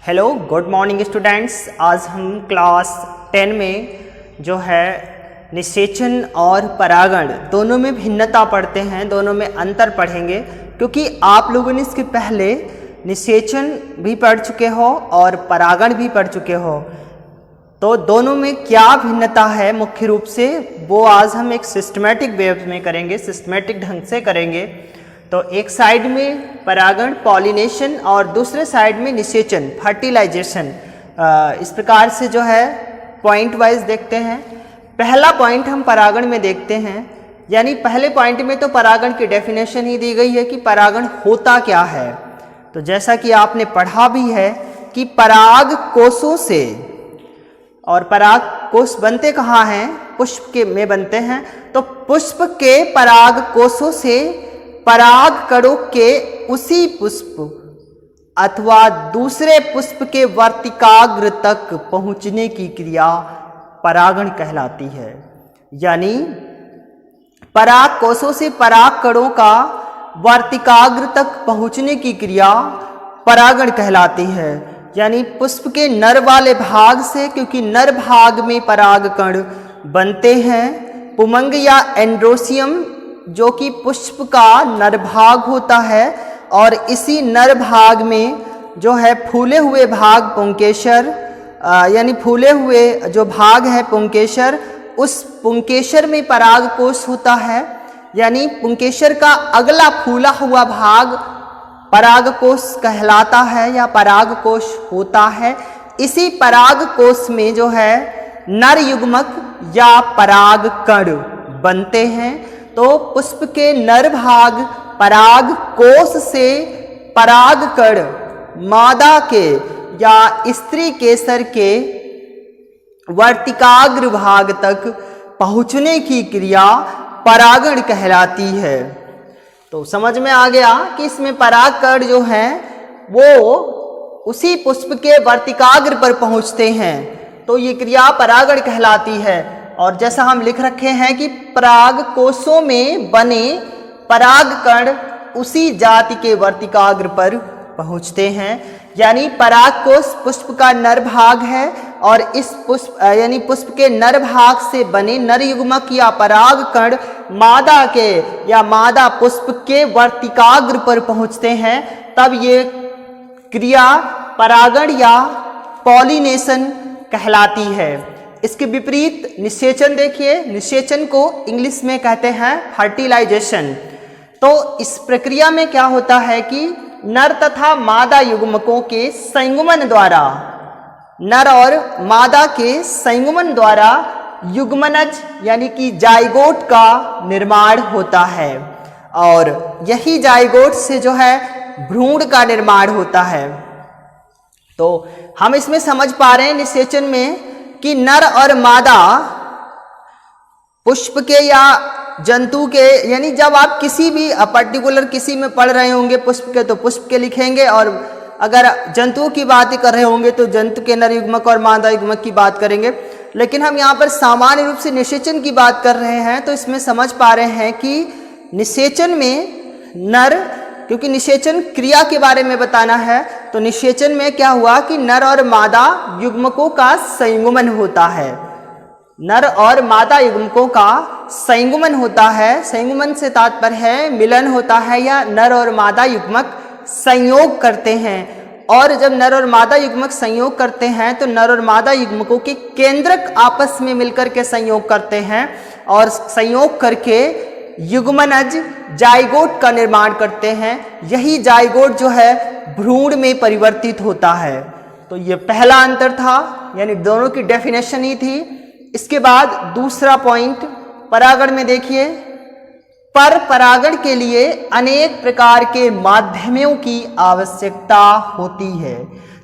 Hello good morning students. आज हम class 10 में जो है निषेचन और परागण दोनों में भिन्नता पढ़ते हैं, दोनों में अंतर पढ़ेंगे, क्योंकि आप लोगों ने इसके पहले निषेचन भी पढ़ चुके हो और परागण भी पढ़ चुके हो। तो दोनों में क्या भिन्नता है मुख्य रूप से, वो आज हम एक सिस्टमेटिक वे में करेंगे, सिस्टमेटिक ढंग से करेंगे। तो एक साइड में परागण पॉलिनेशन और दूसरे साइड में निषेचन फर्टिलाइजेशन। इस प्रकार से जो है पॉइंट वाइज देखते हैं। पहला पॉइंट हम परागण में देखते हैं, यानी पहले पॉइंट में तो परागण की डेफिनेशन ही दी गई है कि परागण होता क्या है। तो जैसा कि आपने पढ़ा भी है कि पराग कोषों से, और पराग कोष बनते कहाँ हैं, पुष्प के में बनते हैं। तो पुष्प के पराग कोषों से पराग कणों के उसी पुष्प अथवा दूसरे पुष्प के वर्तिकाग्र तक पहुंचने की क्रिया परागण कहलाती है। यानी पराग कोषों से पराग कणों का वर्तिकाग्र तक पहुंचने की क्रिया परागण कहलाती है। यानी पुष्प के नर वाले भाग से, क्योंकि नर भाग में पराग कण बनते हैं, पुमंग या एंड्रोसियम जो कि पुष्प का नर भाग होता है, और इसी नर भाग में जो है फूले हुए भाग पुंकेसर, यानी फूले हुए जो भाग है पुंकेसर, उस पुंकेसर में पराग कोष होता है। यानी पुंकेसर का अगला फूला हुआ भाग पराग कोष कहलाता है या पराग कोष होता है। इसी पराग कोष में जो है नर युग्मक या पराग कण बनते हैं। तो पुष्प के नर भाग पराग कोष से पराग कण मादा के या स्त्री केसर के वर्तिकाग्र भाग तक पहुंचने की क्रिया परागण कहलाती है। तो समझ में आ गया कि इसमें पराग कण जो हैं वो उसी पुष्प के वर्तिकाग्र पर पहुंचते हैं, तो ये क्रिया परागण कहलाती है। और जैसा हम लिख रखे हैं कि पराग कोषों में बने पराग कण उसी जाति के वर्तिकाग्र पर पहुंचते हैं। यानी पराग कोष पुष्प का नर भाग है, और इस पुष्प यानी पुष्प के नर भाग से बने नर युग्मक या पराग कण मादा के या मादा पुष्प के वर्तिकाग्र पर पहुंचते हैं, तब ये क्रिया परागण या पॉलिनेशन कहलाती है। इसके विपरीत निषेचन देखिए, निषेचन को इंग्लिश में कहते हैं फर्टिलाइजेशन। तो इस प्रक्रिया में क्या होता है कि नर तथा मादा युग्मकों के संयुग्मन द्वारा, नर और मादा के संयुग्मन द्वारा युग्मनज यानी कि जाइगोट का निर्माण होता है, और यही जाइगोट से जो है भ्रूण का निर्माण होता है। तो हम इसमें समझ पा रहे हैं निषेचन में कि नर और मादा पुष्प के या जंतु के, यानी जब आप किसी भी पर्टिकुलर किसी में पढ़ रहे होंगे पुष्प के तो पुष्प के लिखेंगे, और अगर जंतुओं की बात कर रहे होंगे तो जंतु के नर युग्मक और मादा युग्मक की बात करेंगे। लेकिन हम यहाँ पर सामान्य रूप से निषेचन की बात कर रहे हैं, तो इसमें समझ पा रहे हैं कि निषेचन में नर, क्योंकि निषेचन क्रिया के बारे में बताना है, तो निषेचन में क्या हुआ कि नर और मादा युग्मकों का संयुग्मन होता है। नर और मादा युग्मकों का संयुग्मन होता है। संयुग्मन से तात्पर्य है मिलन होता है, या नर और मादा युग्मक संयोग करते हैं। और जब नर और मादा युग्मक संयोग करते हैं तो नर और मादा युग्मकों के केंद्रक आपस में मिलकर के संयोग करते हैं, और संयोग करके युग्मनज जाइगोट का निर्माण करते हैं। यही जाइगोट जो है भ्रूण में परिवर्तित होता है। तो ये पहला अंतर था, यानी दोनों की डेफिनेशन ही थी। इसके बाद दूसरा पॉइंट परागण में देखिए, पर परागण के लिए अनेक प्रकार के माध्यमों की आवश्यकता होती है।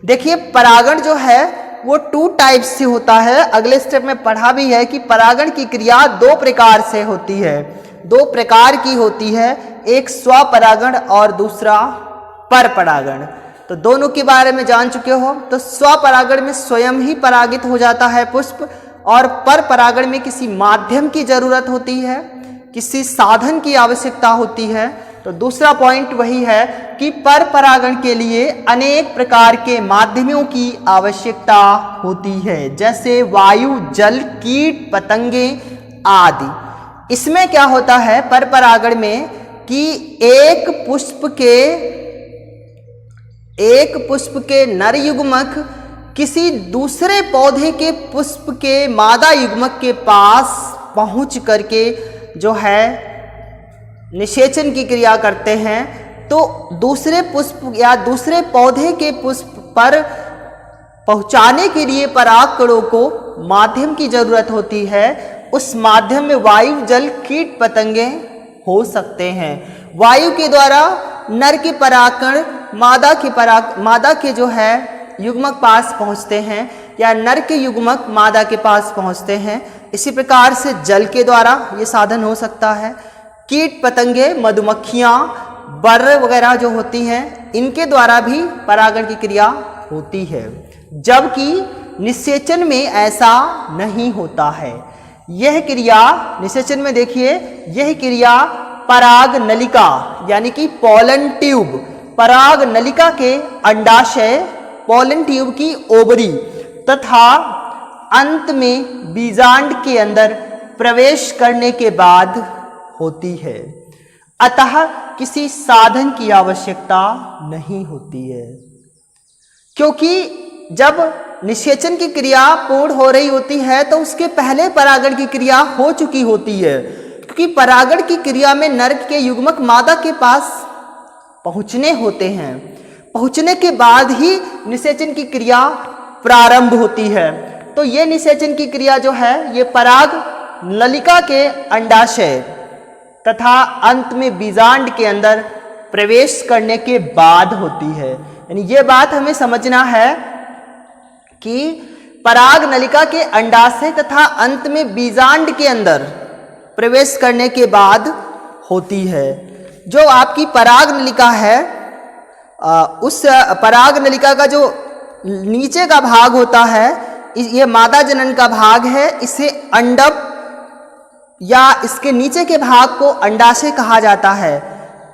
देखिए परागण जो है वो 2 टाइप्स से होता है। अगले स्टेप में पढ़ा भी है कि परागण की क्रिया 2 प्रकार से होती है, 2 प्रकार की होती है, एक स्वपरागण और दूसरा पर परागण। तो दोनों के बारे में जान चुके हो। तो स्वपरागण में स्वयं ही परागित हो जाता है पुष्प, और पर परागण में किसी माध्यम की जरूरत होती है, किसी साधन की आवश्यकता होती है। तो दूसरा पॉइंट वही है कि पर परागण के लिए अनेक प्रकार के माध्यमों की आवश्यकता होती है, जैसे वायु, जल, कीट, पतंगे आदि। इसमें क्या होता है पर परागण में कि एक पुष्प के नर युग्मक किसी दूसरे पौधे के पुष्प के मादा युग्मक के पास पहुंच करके जो है निषेचन की क्रिया करते हैं, तो दूसरे पुष्प या दूसरे पौधे के पुष्प पर पहुंचाने के लिए परागकणों को माध्यम की जरूरत होती है। उस माध्यम में वायु, जल, कीट, पतंगे हो सकते हैं। वायु के द्वारा नर के परागकण मादा के जो है युग्मक पास पहुंचते हैं, या नर के युग्मक मादा के पास पहुंचते हैं। इसी प्रकार से जल के द्वारा ये साधन हो सकता है। कीट पतंगे, मधुमक्खियाँ, बर्र वगैरह जो होती हैं, इनके द्वारा भी परागण की क्रिया होती है, जबकि निषेचन में ऐसा नहीं होता है। यह क्रिया निषेचन में देखिए, यह क्रिया पराग नलिका यानी कि पोलन ट्यूब, पराग नलिका के अंडाशय, पोलन ट्यूब की ओवरी तथा अंत में बीजांड के अंदर प्रवेश करने के बाद होती है। अतः किसी साधन की आवश्यकता नहीं होती है, क्योंकि जब निषेचन की क्रिया पूर्ण हो रही होती है तो उसके पहले परागण की क्रिया हो चुकी होती है, क्योंकि परागण की क्रिया में नर के युग्मक मादा के पास पहुंचने होते हैं। पहुंचने के बाद ही निषेचन की क्रिया प्रारंभ होती है। तो ये निषेचन की क्रिया जो है ये पराग नलिका के अंडाशय तथा अंत में बीजांड के अंदर प्रवेश करने के बाद होती है। यानी ये बात हमें समझना है कि पराग नलिका के अंडाशय तथा अंत में बीजांड के अंदर प्रवेश करने के बाद होती है। जो आपकी पराग नलिका है, उस पराग नलिका का जो नीचे का भाग होता है, ये मादा जनन का भाग है। इसे अंडप या इसके नीचे के भाग को अंडाशय कहा जाता है,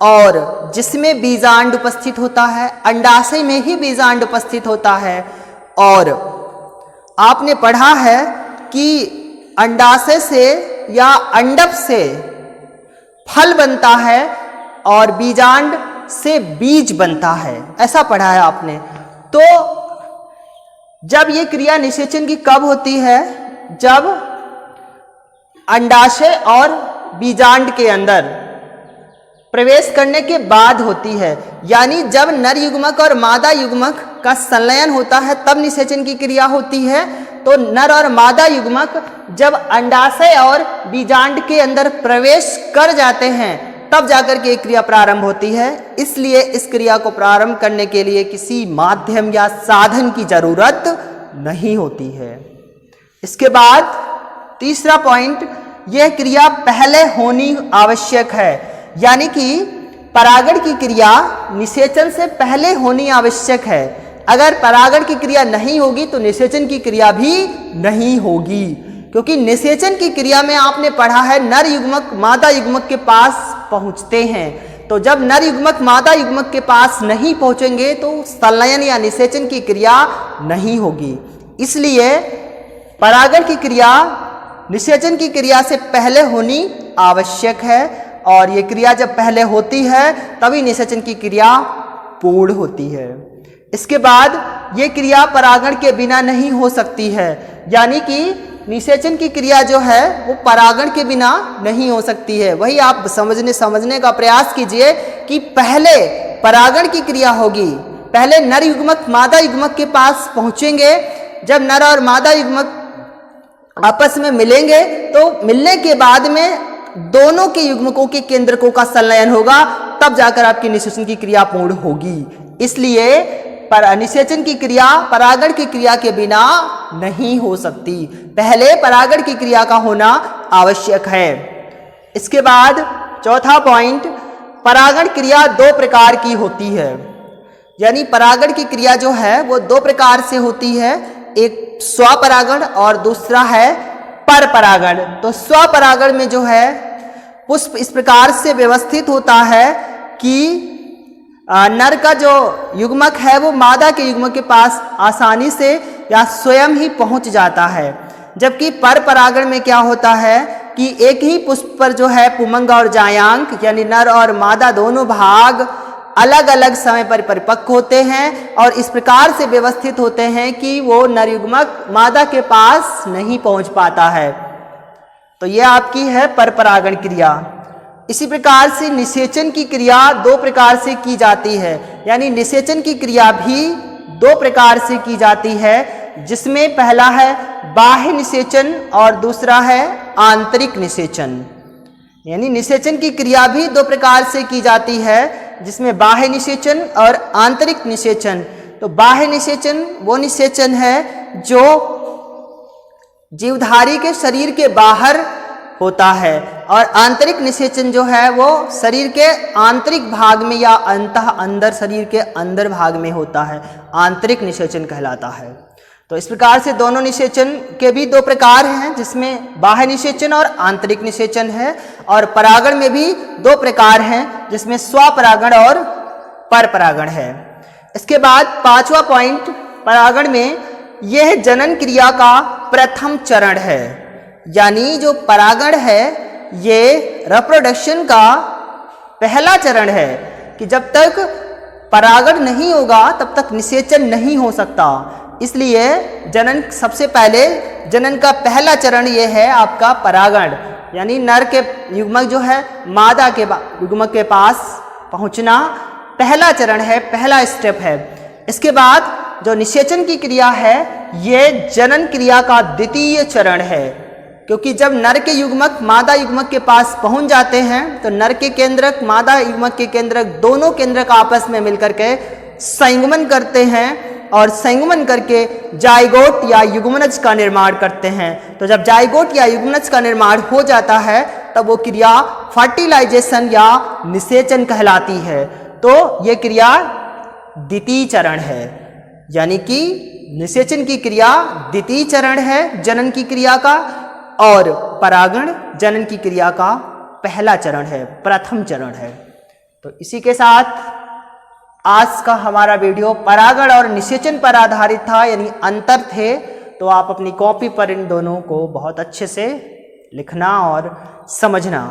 और जिसमें बीजांड उपस्थित होता है, अंडाशय में ही बीजांड उपस्थित होता है। और आपने पढ़ा है कि अंडाशय से या अंडप से फल बनता है और बीजांड से बीज बनता है, ऐसा पढ़ा है आपने। तो जब ये क्रिया निषेचन की कब होती है? जब अंडाशय और बीजांड के अंदर प्रवेश करने के बाद होती है, यानी जब नर युग्मक और मादा युग्मक का संलयन होता है तब निषेचन की क्रिया होती है। तो नर और मादा युग्मक जब अंडाशय और बीजांड के अंदर प्रवेश कर जाते हैं तब जाकर के क्रिया प्रारंभ होती है। इसलिए इस क्रिया को प्रारंभ करने के लिए किसी माध्यम या साधन की जरूरत नहीं होती है। इसके बाद तीसरा पॉइंट, यह क्रिया पहले होनी आवश्यक है, यानी कि परागण की क्रिया निषेचन से पहले होनी आवश्यक है। अगर परागण की क्रिया नहीं होगी तो निषेचन की क्रिया भी नहीं होगी, क्योंकि निषेचन की क्रिया में आपने पढ़ा है नर युग्मक मादा युग्मक के पास पहुंचते हैं। तो जब नर युग्मक मादा युग्मक के पास नहीं पहुंचेंगे तो संलयन या निषेचन की क्रिया नहीं होगी। इसलिए परागण की क्रिया निषेचन की क्रिया से पहले होनी आवश्यक है, और ये क्रिया जब पहले होती है तभी निषेचन की क्रिया पूर्ण होती है। इसके बाद ये क्रिया परागण के बिना नहीं हो सकती है, यानी कि निषेचन की क्रिया जो है वो परागण के बिना नहीं हो सकती है। वही आप समझने का प्रयास कीजिए कि पहले परागण की क्रिया होगी, पहले नर युग्मक मादा युग्मक के पास पहुंचेंगे। जब नर और मादा युग्मक आपस में मिलेंगे तो मिलने के बाद में दोनों के युग्मकों के केंद्रकों का संलयन होगा, तब जाकर आपकी निषेचन की क्रिया पूर्ण होगी। इसलिए निषेचन की क्रिया परागण की क्रिया के बिना नहीं हो सकती, पहले परागण की क्रिया का होना आवश्यक है। इसके बाद चौथा पॉइंट, परागण क्रिया दो प्रकार की होती है, यानी परागण की क्रिया जो है वो दो प्रकार से होती है, एक स्वपरागण और दूसरा है पर परागण। तो स्वपरागण में जो है पुष्प इस प्रकार से व्यवस्थित होता है कि नर का जो युग्मक है वो मादा के युग्मक के पास आसानी से या स्वयं ही पहुंच जाता है। जबकि पर परागण में क्या होता है कि एक ही पुष्प पर जो है पुमंग और जायांक यानी नर और मादा दोनों भाग अलग अलग समय पर परिपक्व होते हैं और इस प्रकार से व्यवस्थित होते हैं कि वो नर युग्मक मादा के पास नहीं पहुंच पाता है। तो यह आपकी है पर परागण क्रिया। इसी प्रकार से निषेचन की क्रिया दो प्रकार से की जाती है, यानी निषेचन की क्रिया भी दो प्रकार से की जाती है, जिसमें पहला है बाह्य निषेचन और दूसरा है आंतरिक निषेचन। यानी निषेचन की क्रिया भी दो प्रकार से की जाती है, जिसमें बाह्य निषेचन और आंतरिक निषेचन। तो बाह्य निषेचन वो निषेचन है जो जीवधारी के शरीर के बाहर होता है और आंतरिक निषेचन जो है वो शरीर के आंतरिक भाग में या अंदर शरीर के अंदर भाग में होता है, आंतरिक निषेचन कहलाता है। तो इस प्रकार से दोनों निषेचन के भी दो प्रकार हैं, जिसमें बाह्य निषेचन और आंतरिक निषेचन है। और परागण में भी दो प्रकार हैं, जिसमें स्वपरागण और परपरागण है। इसके बाद पांचवा पॉइंट, परागण में यह जनन क्रिया का प्रथम चरण है। यानी जो परागण है ये रिप्रोडक्शन का पहला चरण है कि जब तक परागण नहीं होगा तब तक निषेचन नहीं हो सकता। इसलिए जनन सबसे पहले जनन का पहला चरण ये है आपका परागण, यानी नर के युग्मक जो है मादा के युग्मक के पास पहुंचना पहला चरण है, पहला स्टेप है। इसके बाद जो निषेचन की क्रिया है ये जनन क्रिया का द्वितीय चरण है, क्योंकि जब नर के युग्मक मादा युग्मक के पास पहुंच जाते हैं तो नर के केंद्रक मादा युग्मक के केंद्रक दोनों केंद्रक आपस में मिलकर के संयुग्मन करते हैं और संयुग्मन करके जाइगोट या युग्मनज का निर्माण करते हैं। तो जब जाइगोट या युग्मनज का निर्माण हो जाता है तब वो क्रिया फर्टिलाइजेशन या निषेचन कहलाती है। तो ये क्रिया द्वितीय चरण है, यानी कि निषेचन की क्रिया द्वितीय चरण है जनन की क्रिया का, और परागण जनन की क्रिया का पहला चरण है, प्रथम चरण है। तो इसी के साथ आज का हमारा वीडियो परागण और निषेचन पर आधारित था, यानी अंतर थे। तो आप अपनी कॉपी पर इन दोनों को बहुत अच्छे से लिखना और समझना।